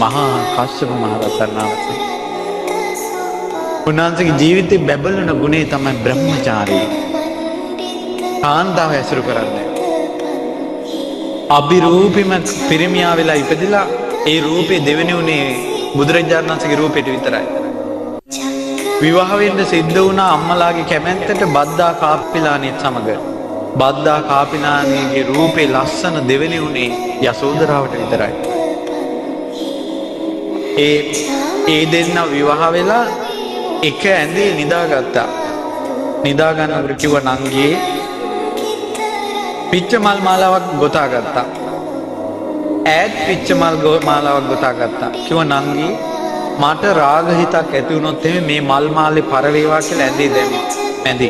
මහා කශ්‍යප මහ රහතන් වහන්සේ. උන්වහන්සේගේ ජීවිතේ බැබළුණ ගුණේ තමයි බ්‍රහ්මචාරී. කාන්තාව ඇසුරු කරන්නේ. අභිරූපිම පිරිමියා වෙලා ඉපදිලා ඒ රූපේ දෙවෙනි උනේ බුදුරජාණන් වහන්සේගේ රූපෙට විතරයි. විවාහ වෙන්න සිද්ධ වුණා අම්මලාගේ කැමැත්තට බද්දා කාප්පිලානිත් සමග. බද්දා කාපිලානිගේ රූපේ ලස්සන දෙවෙනි උනේ යසෝදරාවට විතරයි. ඒ දෙන්න විවාහ වෙලා එක ඇඳේ නිදාගත්තා. නිදාගන්නකොට කිව්වා නංගී පිච්ච මල් මාලාවක් ගොතා ගත්තා. ඈත් පිච්ච මල් මාලාවක් ගොතා ගත්තා. කිව්වා නංගී මට රාග හිතක් ඇති වුණොත් එමේ මේ මල් මාලේ පරවේවා කියලා ඇඳේ දැම්මා. මැදි.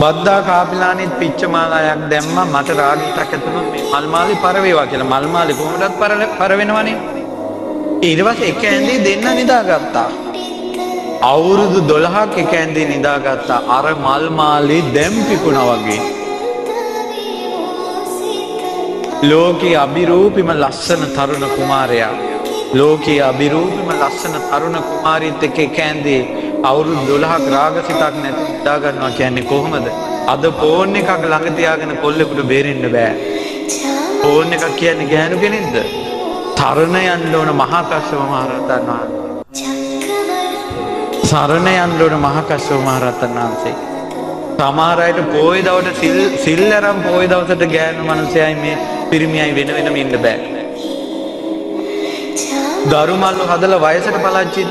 බද්දා කාපිලානිත් පිච්ච මාලාවක් දැම්මා මට රාග හිතක් ඇති වුණොත් මේ මල් මාලේ පරවේවා කියලා. මල් මාලේ කොහොමදත් පරවෙනවනේ. ඊට පස්සේ එක ඇඳේ දෙන්න නිදාගත්තා. අවුරුදු 12ක් එක ඇඳේ නිදාගත්තා. අර මල් මාලේ දැම් පිපුණා වගේ. ලෝකේ අභිරූපිම ලස්සන තරුණ කුමාරයා ලෝකේ අභිරූපිම ලස්සන තරුණ කුමාරියත් එක්ක එක ඇඳේ අවුරුදු 12ක් රාගසිතක් නැති නිදා ගන්නවා කියන්නේ කොහොමද? අද ෆෝන් එකක් ළඟ තියාගෙන කොල්ලෙකුට බේරෙන්න බෑ. ෆෝන් එකක් කියන්නේ ගෑනු කෙනෙක්ද? තරණ යන්න ඕන මහා කස්සප මහ රහතන් වහන්සේ. සරණ යන්න ඕන මහා කස්සප මහ රහතන් වහන්සේ. සමහර අයට පොයි දවසට සිල් අරන් පොයි දවසට ගෑනු මිනිසයයි මේ පිරිමියයි වෙන වෙනම ඉන්න බෑ. දරු මල්ලු හදලා වයසට පලච්චි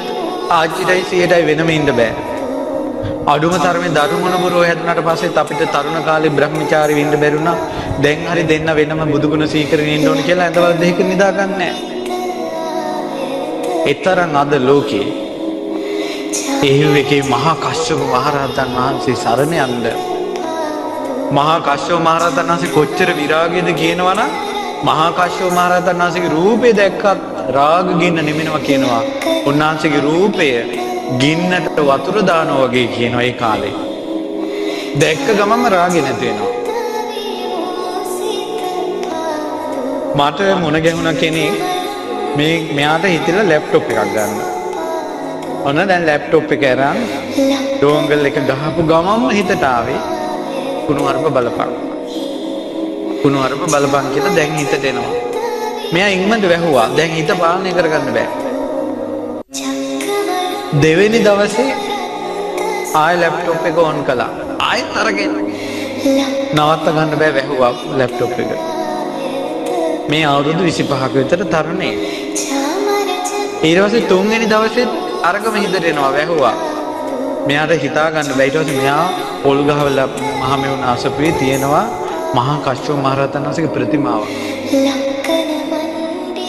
ආච්චිටයි සියයටයි වෙනම ඉන්න බෑ. අඩුම තරමේ දරු මොනබුරෝ හැදුනට පස්සෙත් අපිට තරුණ කාලේ බ්‍රහ්මචාරී වෙන්න බැරුණා. දැන් හරි දෙන්න වෙනම බුදුගුණ සීකරගෙන ඉන්න ඕන කියලා ඇඳවල දෙක නිදා ගන්න නෑ. ඒතරම් අද ලෝකේ ඒකේ මහා කශ්‍යප මහ රහතන් වහන්සේ සරණ යන්න. මහා කශ්‍යප මහ රහතන් වහන්සේ කොච්චර විරාගයද කියනවනම් මහා කශ්‍යප මහ රහතන් වහන්සේගේ රූපේ දැක්කත් රාග ගින්න නිමිනවා කියනවා. උන්වහන්සේගේ රූපය ගින්නට වතුර දානවා වගේ කියනවා ඒ කාලේ. දැක්ක ගමන්ම රාගෙ නැති වෙනවා. මට මොන ගැහුණා කෙනෙක් මෙයාට හිතලා ලැප්ටොප් එකක් ගන්න. ඔන්න දැන් ලැප්ටොප් එක අරන් ඩෝංගල් එක ගහපු ගමන්ම හිතට ආවේ කුණුහරුප බලපං. කුණුහරුප බලපං කියලා දැන් හිතට එනවා. මෙයා ඉක්මනට වැහුවා. දැන් හිත පාලනය කරගන්න බෑ. දෙවෙනි දවසේ ආයෙ ලැප්ටොප් එක ඔන් කළා. ආයෙත් අරගෙන නවත්ත ගන්න බෑ වැහුවා ලැප්ටොප් එක. මේ අවුරුදු 25ක විතර තරුණේ. ඊට පස්සේ තුන්වෙනි දවසේ අරගම හිතට එනවා වැහුවා. මෙයාට හිතා ගන්න බෑ. ඊට පස්සේ මෙයා පොල් ගහවල මහමෙවුන අසපුවේ තියෙනවා මහා කශ්‍යප මහ රහතන් වහන්සේගේ ප්‍රතිමාව.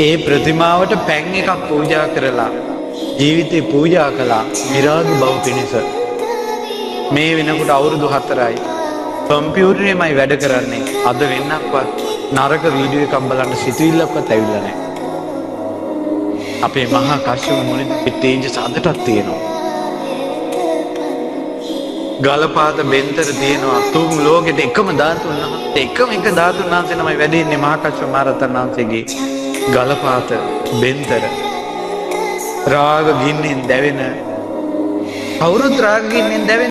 ඒ ප්‍රතිමාවට පැන් එකක් පූජා කරලා ජීවිතේ පූජා කළා නිරාගී බව පිණිස. මේ වෙනකොට අවුරුදු 4යි. කම්පියුටරේමයි වැඩ කරන්නේ. අද වෙන්නක්වත් නරක වීඩියෝ එකක් බලන්න සිතුවිල්ලක්වත් ඇවිල්ලා නැහැ. අපේ මහා කශ්‍යප මුනිගේ තේජස අදටත් තියෙනවා. ගලපාත බෙන්තර තියෙනවා. තුන් ලෝකෙට එකම ධාතුන් වහන්සේ එකම එක ධාතුන් වහන්සේ නමයි වැඩ ඉන්නේ මහා කශ්‍යප මහ රහතන් වහන්සේගේ ගලපාත බෙන්තර. රාග ගින්නෙන් දැවෙන කවුරුත් රාග ගින්නෙන් දැවෙන්නේ